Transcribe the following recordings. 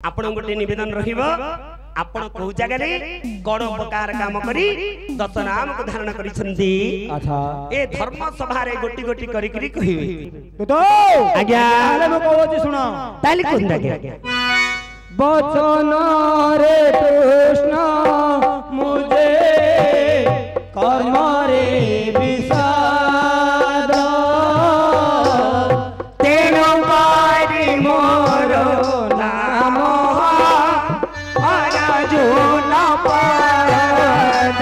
आपण गोटे निवेदन रहिबो आपण को जगह रे कोन प्रकार काम करी दस नाम को धारण करी छंदी अच्छा ए धर्म सभा रे गोटी गोटी करी करी कहिबे तो आज्ञा ताले म कहू सुनो ताली कोन आज्ञा बचन रे कृष्ण मुझे कर्म रे विषाद तेनो पारी मोर नाम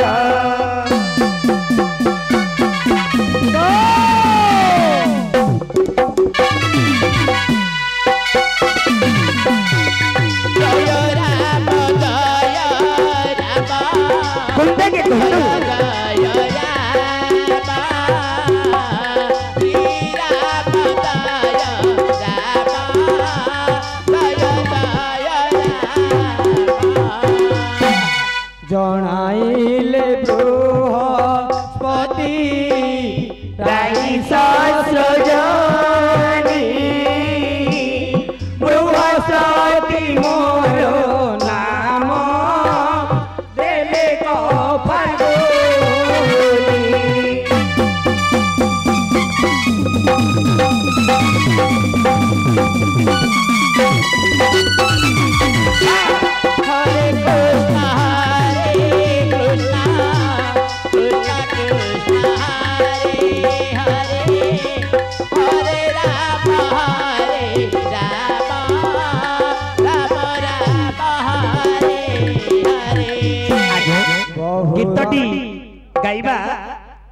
अर्जुन पद कुंदे के कुंदे जनाइले बृहस्पति राई सजनी बृहस्पति मोर नाम देले को फागुनी हरे कृष्ण गीतटी गाइबा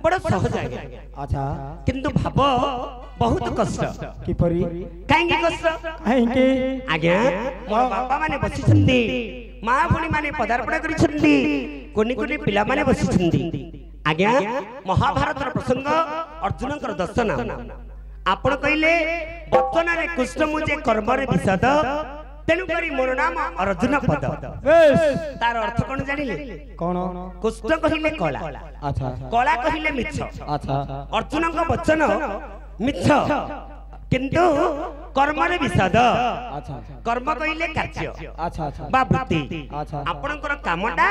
बड़ सहज आगे अच्छा किंतु भाव बहुत कष्ट किपरि काहेकि कष्ट काहेकि आज्ञा मोर बापा माने बसिछंदी मां भणी माने पदार्पण करिछंदी कोनी कोनी पिला माने बसिछंदी आज्ञा महाभारत प्रसंग अर्जुनकर दर्शन आपण कहिले वचन रे कृष्ण मुझे कर्म रे विषाद तेनु करी मोर नाम अर्जुन पद तार अर्थ कोन जानिले कोन कृष्ण कहिले कला अच्छा कला कहिले मिछ अच्छा अर्जुन का वचन मिछ किंतु कर्म रे विषाद अच्छा कर्म कहिले कार्य अच्छा अच्छा बा वृत्ति अच्छा आपनकर कामटा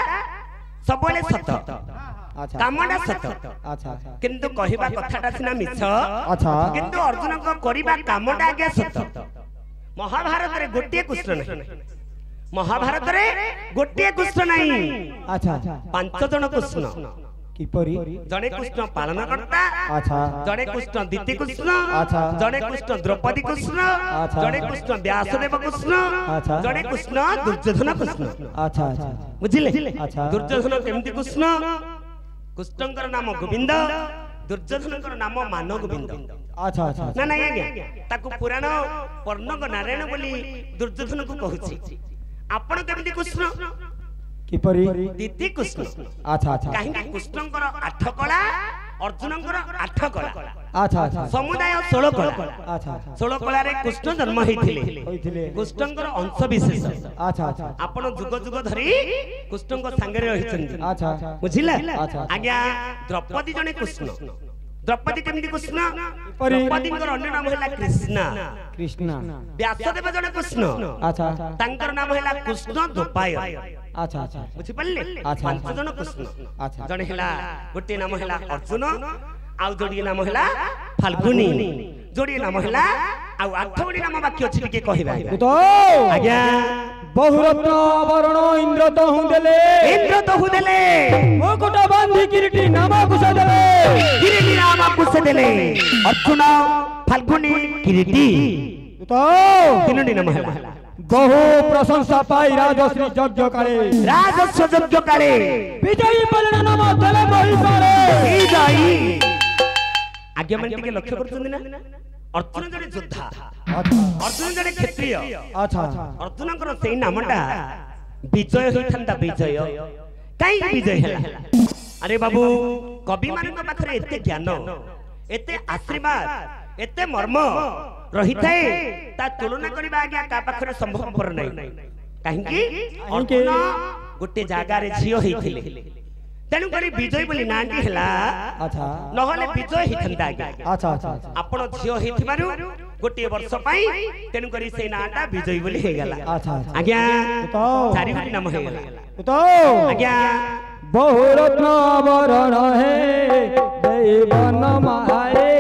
सबले सत अच्छा कामटा सत अच्छा किंतु कहिबा कथाटा सिना मिछ अच्छा किंतु अर्जुन को करिबा कामटा आगे सत महाभारत रे गोटे कृष्ण नहीं महाभारत रे गोटे कृष्ण नहीं अच्छा पांच जन कृष्ण किपरि जने कृष्ण पालन करता अच्छा जने कृष्ण दिति कृष्ण अच्छा जने कृष्ण द्रौपदी कृष्ण अच्छा जने कृष्ण व्यासदेव कृष्ण अच्छा जने कृष्ण दुर्योधन कृष्ण अच्छा अच्छा बुझिले अच्छा दुर्योधन केमती कृष्ण कृष्णकर नाम गोविंद दुर्योधनकर नाम मानव गोविंद अच्छा अच्छा ना ना आज्ञा ताकू पुराण पर्णक नारायण बोली दुर्योधन को कहूची आपण केमती कृष्ण किपरि दिति कृष्ण अच्छा अच्छा काहे कृष्णकर 8 कला अर्जुनकर 8 कला अच्छा अच्छा समुदाय 16 कला अच्छा 16 कला रे कृष्ण जन्म हेथिले होइथिले कृष्णकर अंश विशेष अच्छा अच्छा आपण जुग जुग धरी कृष्णଙ୍କ संगे रहिछन्ती अच्छा बुझिला अच्छा आज्ञा द्रौपदी जने कृष्ण द्रौपदी केमती कृष्ण परि द्रौपदीଙ୍କର अन्य नाम हैला कृष्ण कृष्ण व्यासदेव जने कृष्ण अच्छा तांकर नाम हैला कृष्ण द्वैपाय अच्छा अच्छा बुझि पल्ले अच्छा। पांच जन कृष्ण अच्छा जने हैला गोटे नाम हैला अर्जुन आउ जोडी नाम हैला फाल्गुनी जोडी नाम हैला आउ आठवडी नाम बाकी अछि के कहिबा तो आज्ञा बहुरत्न वर्ण इंद्र तो हुदेले मुकुट बांधी किरीटी नाम कुछ देले किरीटी नाम कुछ देले अर्जुन फाल्गुनी किरीटी तो तीनोटी नाम हैला बहु प्रशंसा पाई राजश्री यज्ञ काले राजस्व यज्ञ काले विजयी बलिन नाम देले बहि पारे विजयी आज्ञा मन टिके लक्ष्य करछन ना अर्जुन जने योद्धा अर्जुन जने क्षत्रिय अच्छा अर्जुनकर सेई नामटा विजय होइथंदा विजय काई विजय हैला अरे बाबू कवि मानक पाखरे एते ज्ञान एते आशीर्वाद एते मर्म रही थाए ता तुलना करबा आज्ञा का पाखरे संभवपर नै काहेकि अर्जुन गोटे जागा रे झियो हेथिले तेणु करी विजय बोली नांटी हला अच्छा नहले विजय हिथंदा अच्छा अच्छा आपण झियो हेथिबारु गोटे वर्ष पाई तेनु करी से नाटा विजय बोली हे गला अच्छा आज्ञा तो चारि गोटी नाम हे गला तो आज्ञा बहुरत्न वरण हे दैवन माए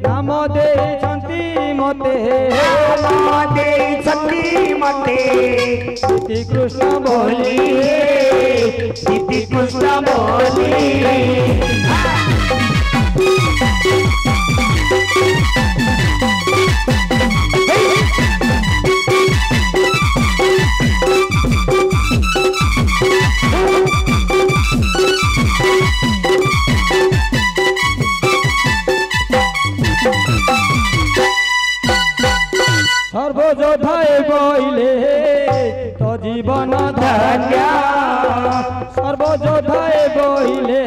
नाम दे छंती मते नाम दे छंती मते श्री कृष्ण बोली श्री कृष्ण बोली सर्वयोधाए बोले तो जीवन धन्य सर्वयोधाए बोले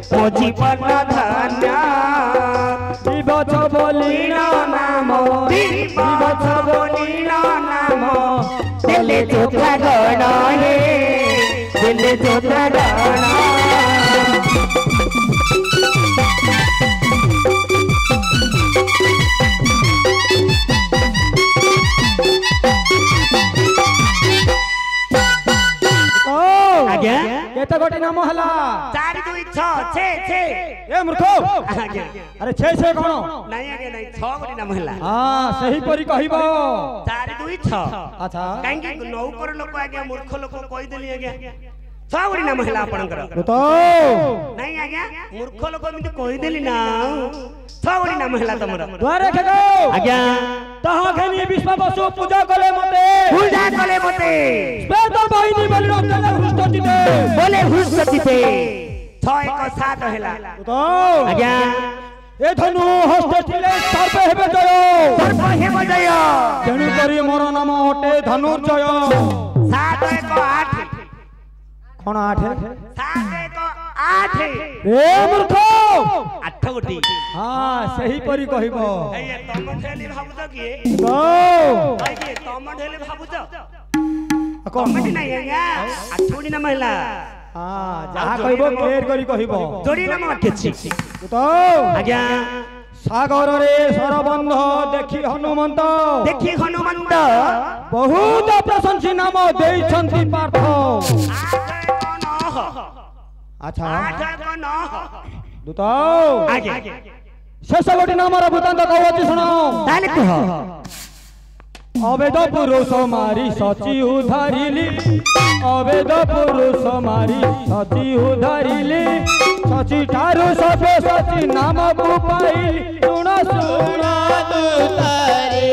तो जीवन धन्य विवच बोली नाम विवच बोली नाम दिले चोथा गण हे दिले चोथा गण केते गोटे नाम हला 4 2 6 6 6 ए मूर्ख आज्ञा अरे 6 6 कोन नहीं आज्ञा नहीं 6 गोटे नाम हला हां सही परी कहिबो 4 2 6 अच्छा काहे कि नौकर लोक आज्ञा मूर्ख लोक कहि देली आज्ञा 6 गोटे नाम हला आपनकर तो नहीं आज्ञा मूर्ख लोक मिते कहि देली ना 6 गोटे नाम हला तमरा द्वारे खेगो आज्ञा तहा खेनी विश्व वसु पूजा कले मते श्वेत वाहिनी बोली रंजन हृष्ट चिते बोले हृष्ट चिते 6 1 7 हला तो आज्ञा ए धनु हस्त थिले सर्प हेबे जय तेणु करी मोर नाम अटे धनुर्जय 7 1 8 कोन 8 7 1 8 ए मूर्ख 8 गोटी हां सही परी कहिबो ए तम ठेली भाबुत किए तो भाई के तम ठेली भाबुत कमेटी नहीं आज्ञा 8 गोटी नाम हला हां जहा कहिबो क्लियर करी कहिबो जोड़ी नाम केछि तो आज्ञा सागर रे सरबंध देखि हनुमंत बहुत प्रशंसी नाम देइछंती पार्थ अच्छा 8 9 दूत आगे शेष गोटी नाम रा वृत्तांत कहवती सुनाओ ताले कह अवेद पुरुष मारी सची उधारिली अवेद पुरुष मारी सची उधारिली सची ठारू सबे सची नाम को पाइली सुन सुन तारे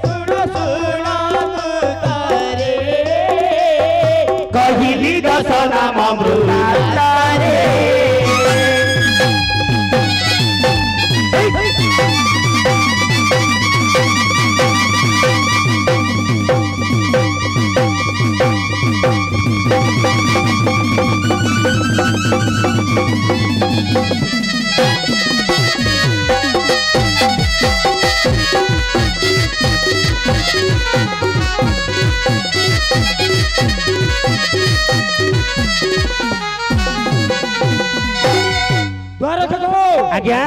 सुन सुन तारे कहिली दस नाम अमृतारे आज्ञा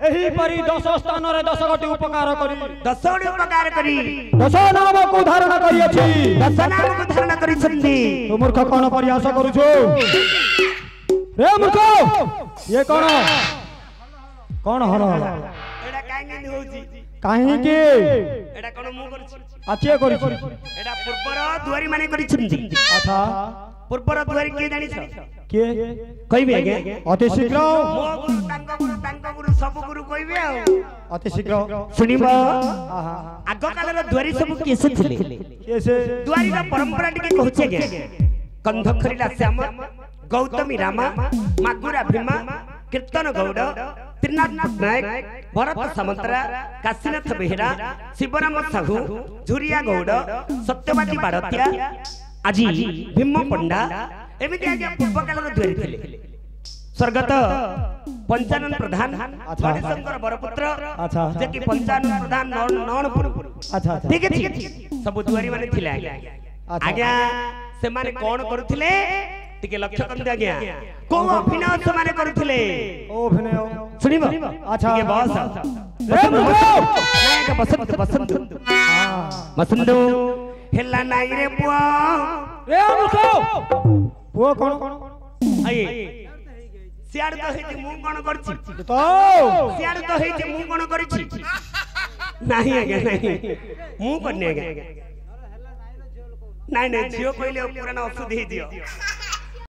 एही परी 10 स्थान रे 10 गोटी उपकार करी 10 गोटी उपकार करी 10 नाम को धारण करी अछि 10 नाम को धारण करी छंदी तू मूर्ख कोन प्रयास करू छु रे मूर्ख ये कोन हरो एडा काहे नहीं होची काहे के एडा कोन मु करछि आके करी छु एडा पूर्वर दुआरी माने करी छंदी अच्छा पूर्वर दुआरी के जानि छ के कहबे आगे अति शीघ्र मो गुरु तांको गुरु सब गुरु कहबे आ अति शीघ्र सुनिबो आहा आगो कालर दुआरी सब केसे थिले केसे दुआरी रा परंपरा टिके कहछे गे कंधखरीला श्याम गौतमी रामा मागुरा भीमा कीर्तन गौड़ त्रिनाथ नायक भरत सामंतरा काशीनाथ बेहेरा शिवराम साहू झुरिया गौड़ सत्यवादी बारतिया आजी भीम पंडा एमिति आगे पूर्व कालर दुआरी थिले स्वर्गत पंचानन प्रधान गणेशंकर बरपुत्र अच्छा जे कि पंचानन प्रधान नौनपुर अच्छा ठीक है सब दुआरी माने थिले आगे से माने कोन करूथिले टिके लक्ष्य करते आज्ञा को अभिनय समाने करथिले ओ अभिनय सुनिबो अच्छा टिके बस रे मुखो नायक बसंत बसंत बसंत हेला नाई रे पुआ रे मुखो पुआ कोन आए सियाड़ तो हेति मु कोन करछि तो सियाड़ तो हेति मु कोन करछि नहीं आज्ञा नहीं मु करने आज्ञा नहीं नहीं झियो कहले पुराना औषध ही दियो